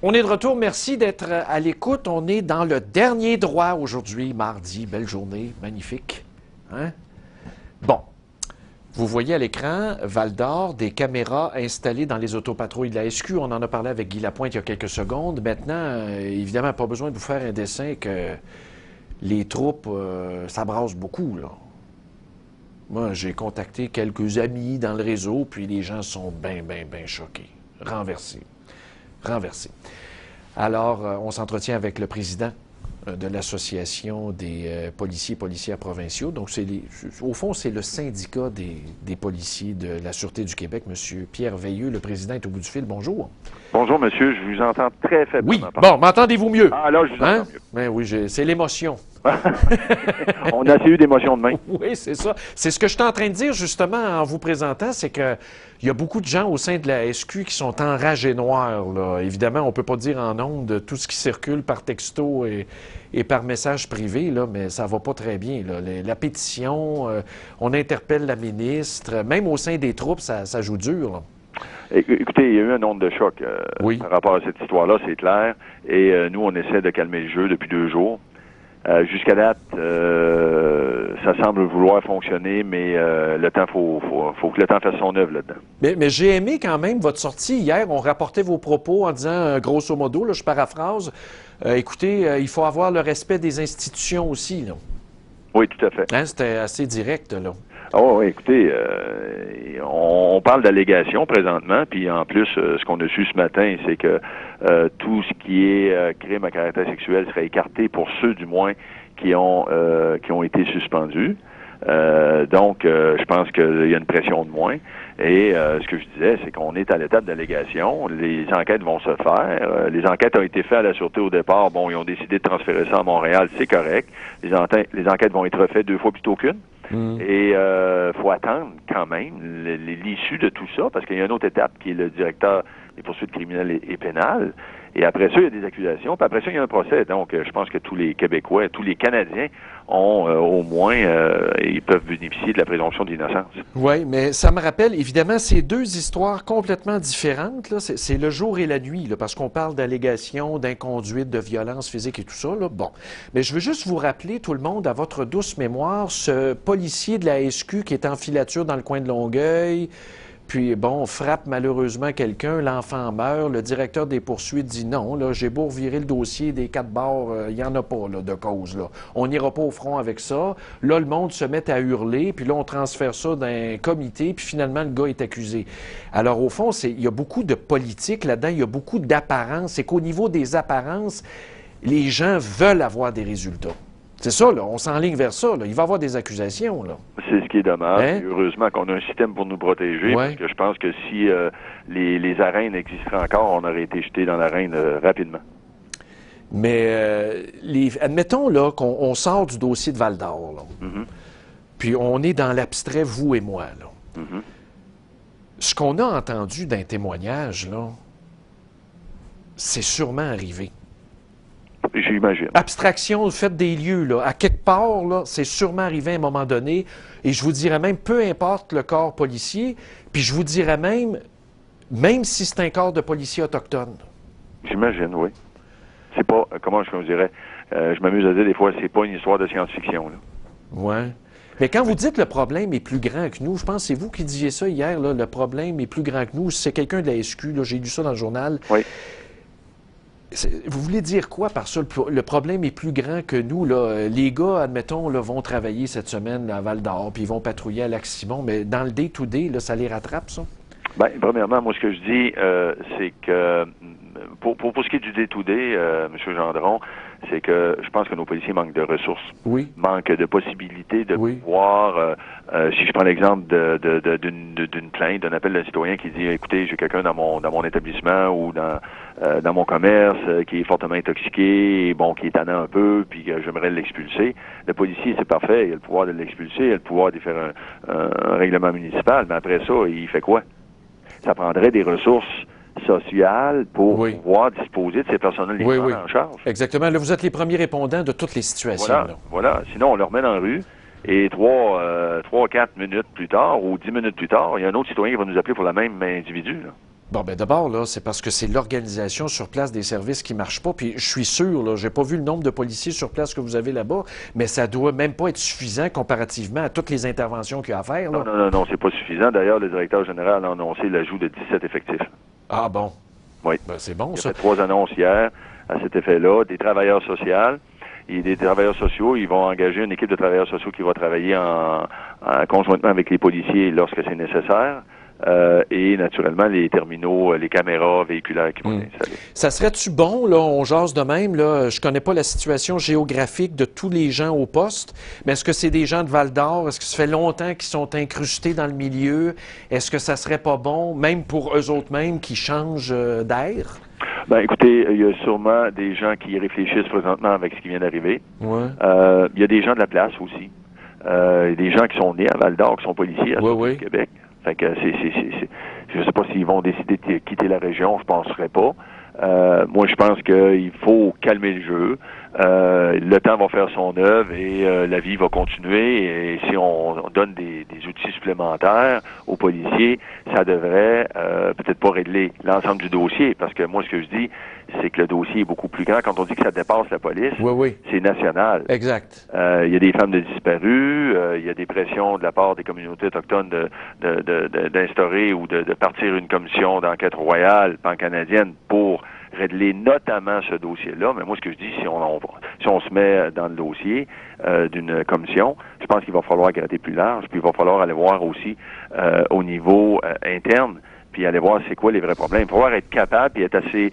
On est de retour. Merci d'être à l'écoute. On est dans le dernier droit aujourd'hui, mardi. Belle journée, magnifique. Hein? Bon. Vous voyez à l'écran, Val-d'Or, des caméras installées dans les autopatrouilles de la SQ. On en a parlé avec Guy Lapointe il y a quelques secondes. Maintenant, évidemment, pas besoin de vous faire un dessin que les troupes s'abrassent beaucoup, là. Moi, j'ai contacté quelques amis dans le réseau, puis les gens sont bien choqués, renversés. Alors, on s'entretient avec le président de l'Association des policiers et policières provinciaux. Donc, au fond, c'est le syndicat des policiers de la Sûreté du Québec, M. Pierre Veilleux. Le président est au bout du fil. Bonjour. Bonjour, monsieur. Je vous entends très faiblement. Oui. Bon, m'entendez-vous mieux? Ah, là, je vous entends mieux. Ben oui, c'est l'émotion. On a assez eu d'émotions de main. Oui, c'est ça. C'est ce que je suis en train de dire, justement, en vous présentant, c'est que il y a beaucoup de gens au sein de la SQ qui sont enragés noirs, là. Évidemment, on ne peut pas dire en ondes tout ce qui circule par texto et par message privé, là, mais ça va pas très bien, là. La pétition, on interpelle la ministre, même au sein des troupes, ça joue dur, là. Écoutez, il y a eu un onde de choc oui. par rapport à cette histoire-là, c'est clair. Et nous, on essaie de calmer le jeu depuis 2 jours. Jusqu'à date, ça semble vouloir fonctionner, mais le temps, faut que le temps fasse son œuvre là-dedans. Mais j'ai aimé quand même votre sortie hier. On rapportait vos propos en disant, grosso modo, là, je paraphrase, écoutez, il faut avoir le respect des institutions aussi, là. Oui, tout à fait. Hein, c'était assez direct, là. Oh, oui, écoutez, on parle d'allégations présentement, puis en plus, ce qu'on a su ce matin, c'est que tout ce qui est crime à caractère sexuel serait écarté pour ceux, du moins, qui ont été suspendus. Donc, je pense qu'il y a une pression de moins. Et ce que je disais, c'est qu'on est à l'étape d'allégation. Les enquêtes vont se faire. Les enquêtes ont été faites à la Sûreté au départ. Bon, ils ont décidé de transférer ça à Montréal. C'est correct. Les enquêtes vont être faites 2 fois plutôt qu'une. Et faut attendre quand même l'issue de tout ça, parce qu'il y a une autre étape qui est le directeur des poursuites criminelles et pénales. Et après ça, il y a des accusations. Puis après ça, il y a un procès. Donc, je pense que tous les Québécois, tous les Canadiens ont au moins, ils peuvent bénéficier de la présomption d'innocence. Oui, mais ça me rappelle, évidemment, c'est 2 histoires complètement différentes, là. C'est le jour et la nuit, là, parce qu'on parle d'allégations, d'inconduite, de violence physique et tout ça, là. Bon. Mais je veux juste vous rappeler, tout le monde, à votre douce mémoire, ce policier de la SQ qui est en filature dans le coin de Longueuil. Puis, bon, frappe malheureusement quelqu'un, l'enfant meurt, le directeur des poursuites dit non, là, j'ai beau revirer le dossier des 4 barres, il n'y en a pas, là, de cause, là. On n'ira pas au front avec ça. Là, le monde se met à hurler, puis là, on transfère ça d'un comité, puis finalement, le gars est accusé. Alors, au fond, il y a beaucoup de politique là-dedans, il y a beaucoup d'apparence. C'est qu'au niveau des apparences, les gens veulent avoir des résultats. C'est ça, là. On s'enligne vers ça, là. Il va y avoir des accusations, là. C'est ce qui est dommage. Hein? Heureusement qu'on a un système pour nous protéger, parce que je pense que si les arènes existeraient encore, on aurait été jetés dans l'arène rapidement. Mais admettons là qu'on sort du dossier de Val-d'Or, là. Puis on est dans l'abstrait, vous et moi, là. Ce qu'on a entendu d'un témoignage, là, c'est sûrement arrivé. J'imagine. Abstraction, le fait des lieux, là, à quelque part, là, c'est sûrement arrivé à un moment donné. Et je vous dirais même, peu importe le corps policier, puis je vous dirais même si c'est un corps de policiers autochtones. J'imagine, oui. C'est pas, comment je vous dirais, je m'amuse à dire des fois, c'est pas une histoire de science-fiction, là. Ouais. Mais quand vous dites le problème est plus grand que nous, je pense que c'est vous qui disiez ça hier, là, le problème est plus grand que nous. C'est quelqu'un de la SQ, là, j'ai lu ça dans le journal. Oui. Vous voulez dire quoi par ça? Le problème est plus grand que nous, là. Les gars, admettons, là, vont travailler cette semaine à Val-d'Or, puis ils vont patrouiller à Lac-Simon, mais dans le day-to-day, là, ça les rattrape, ça? Bien, premièrement, moi, ce que je dis, c'est que pour ce qui est du day-to-day, M. Gendron, c'est que je pense que nos policiers manquent de ressources. Oui. Manquent de possibilités de pouvoir, si je prends l'exemple d'une plainte, d'un appel d'un citoyen qui dit, écoutez, j'ai quelqu'un dans mon établissement ou dans mon commerce qui est fortement intoxiqué, et bon, qui est tannant un peu, puis que j'aimerais l'expulser. Le policier, c'est parfait, il a le pouvoir de l'expulser, il a le pouvoir de faire un règlement municipal, mais après ça, il fait quoi? Ça prendrait des ressources sociales pour pouvoir disposer de ces personnes-là les prendre en charge. Exactement. Là, vous êtes les premiers répondants de toutes les situations. Voilà. Sinon, on le remet dans la rue et 3-4 minutes plus tard ou 10 minutes plus tard, il y a un autre citoyen qui va nous appeler pour le même individu, là. Bon, ben d'abord, là, c'est parce que c'est l'organisation sur place des services qui ne marche pas. Puis je suis sûr, là, j'ai pas vu le nombre de policiers sur place que vous avez là-bas, mais ça doit même pas être suffisant comparativement à toutes les interventions qu'il y a à faire, là. Non, c'est pas suffisant. D'ailleurs, le directeur général a annoncé l'ajout de 17 effectifs. Ah bon? Oui. Ben, c'est bon, Il a ça. fait 3 annonces hier à cet effet-là. Des travailleurs sociaux. Et des travailleurs sociaux, ils vont engager une équipe de travailleurs sociaux qui va travailler conjointement avec les policiers lorsque c'est nécessaire. Et naturellement, les terminaux, les caméras véhiculaires qui vont être installées. Ça serait-tu bon, là, on jase de même, là, je connais pas la situation géographique de tous les gens au poste, mais est-ce que c'est des gens de Val-d'Or? Est-ce que ça fait longtemps qu'ils sont incrustés dans le milieu? Est-ce que ça serait pas bon, même pour eux autres mêmes, qui changent d'air? Ben, écoutez, il y a sûrement des gens qui réfléchissent présentement avec ce qui vient d'arriver. Ouais. Il y a des gens de la place aussi. Des gens qui sont nés à Val-d'Or, qui sont policiers à Oui. Québec. Fait que je sais pas s'ils vont décider de quitter la région, je penserais pas. Moi, je pense qu'il faut calmer le jeu. Le temps va faire son œuvre et la vie va continuer. Et si on donne des outils supplémentaires aux policiers, ça devrait peut-être pas régler l'ensemble du dossier. Parce que moi, ce que je dis, c'est que le dossier est beaucoup plus grand. Quand on dit que ça dépasse la police, Oui. c'est national. Exact. Il y a des femmes de disparues, il y a des pressions de la part des communautés autochtones d'instaurer ou de partir une commission d'enquête royale pan-canadienne pour régler notamment ce dossier-là. Mais moi, ce que je dis, si on se met dans le dossier d'une commission, je pense qu'il va falloir gratter plus large, puis il va falloir aller voir aussi au niveau interne, puis aller voir c'est quoi les vrais problèmes. Il va falloir être capable et être assez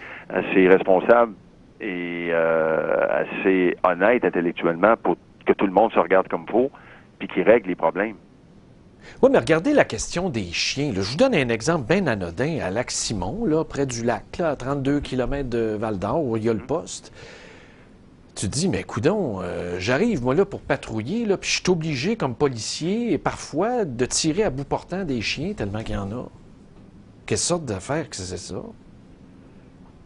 responsable et assez honnête intellectuellement pour que tout le monde se regarde comme il faut, puis qu'il règle les problèmes. Oui, mais regardez la question des chiens, là. Je vous donne un exemple bien anodin à Lac-Simon, là, près du lac, là, à 32 km de Val-d'Or, où il y a le poste. Tu te dis, mais coudonc, j'arrive, moi, là, pour patrouiller, là, puis je suis obligé, comme policier, et parfois, de tirer à bout portant des chiens, tellement qu'il y en a. Quelle sorte d'affaire que c'est ça?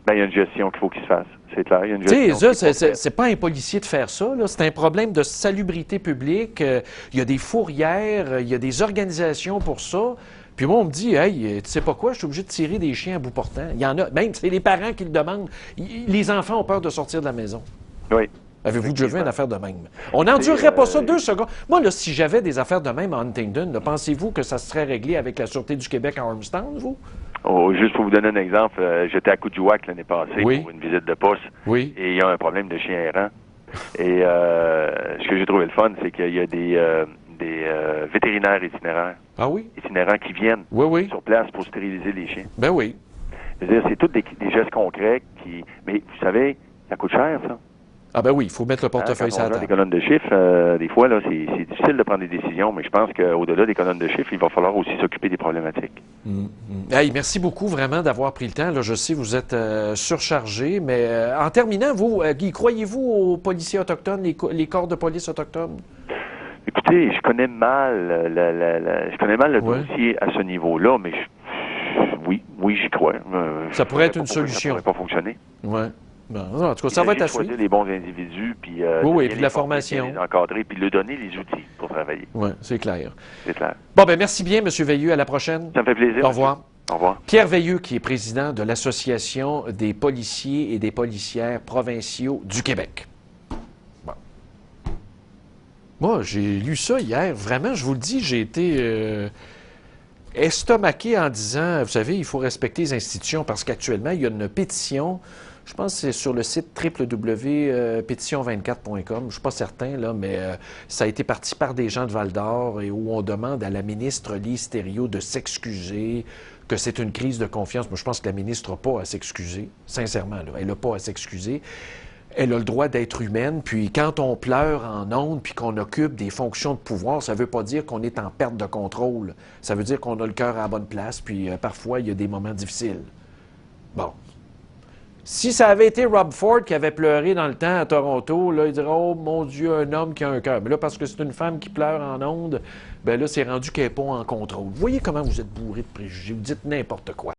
Ben, il y a une gestion qu'il faut qu'il se fasse. C'est clair. Il y a une Tu gestion. sais, c'est pas un policier de faire ça, là. C'est un problème de salubrité publique. Il y a des fourrières, il y a des organisations pour ça. Puis moi, on me dit, hey, tu sais pas quoi, je suis obligé de tirer des chiens à bout portant. Il y en a, même, c'est les parents qui le demandent. Les enfants ont peur de sortir de la maison. Oui. Avez-vous déjà vu une affaire de même? On n'endurerait pas ça 2 secondes. Moi, là, si j'avais des affaires de même à Huntingdon, pensez-vous que ça serait réglé avec la Sûreté du Québec à Armstown, vous? Oh, juste pour vous donner un exemple, j'étais à Coudjouac l'année passée Oui. pour une visite de poste. Oui. Et il y a un problème de chien errant. Et ce que j'ai trouvé le fun, c'est qu'il y a des vétérinaires Ah oui? itinérants qui viennent Oui. sur place pour stériliser les chiens. Ben oui. Je veux dire, c'est tous des gestes concrets qui... Mais vous savez, ça coûte cher, ça. Ah ben oui, il faut mettre le portefeuille Quand sur on la a des table. colonnes de chiffres, des fois, là, c'est difficile de prendre des décisions, mais je pense qu'au-delà des colonnes de chiffres, il va falloir aussi s'occuper des problématiques. Hey, merci beaucoup vraiment d'avoir pris le temps. Là, je sais, vous êtes surchargé, mais en terminant, vous, y croyez-vous aux policiers autochtones, les corps de police autochtones? Écoutez, je connais mal le dossier à ce niveau-là, mais oui, j'y crois. Ça pourrait être une solution. Ça pourrait pas fonctionner. Oui. Bon, en tout cas, ça va être à suivre. Choisir les bons individus, puis oui, puis les la former, formation. les encadrer, puis leur donner les outils pour travailler. Oui, c'est clair. C'est clair. Bon, ben merci bien, M. Veilleux. À la prochaine. Ça me fait plaisir. Au revoir. Monsieur. Au revoir. Pierre Veilleux, qui est président de l'Association des policiers et des policières provinciaux du Québec. Bon. Moi, j'ai lu ça hier. Vraiment, je vous le dis, j'ai été estomaqué en disant, vous savez, il faut respecter les institutions parce qu'actuellement, il y a une pétition. Je pense que c'est sur le site www.pétition24.com. Je ne suis pas certain, là, mais ça a été parti par des gens de Val-d'Or et où on demande à la ministre Lise Thériault de s'excuser, que c'est une crise de confiance. Moi, je pense que la ministre n'a pas à s'excuser, sincèrement. Là, elle n'a pas à s'excuser. Elle a le droit d'être humaine. Puis quand on pleure en ondes puis qu'on occupe des fonctions de pouvoir, ça ne veut pas dire qu'on est en perte de contrôle. Ça veut dire qu'on a le cœur à la bonne place. Puis parfois, il y a des moments difficiles. Bon. Si ça avait été Rob Ford qui avait pleuré dans le temps à Toronto, là, il dirait « Oh, mon Dieu, un homme qui a un cœur. » Mais là, parce que c'est une femme qui pleure en ondes, bien là, c'est rendu qu'elle n'est pas en contrôle. Vous voyez comment vous êtes bourré de préjugés. Vous dites n'importe quoi.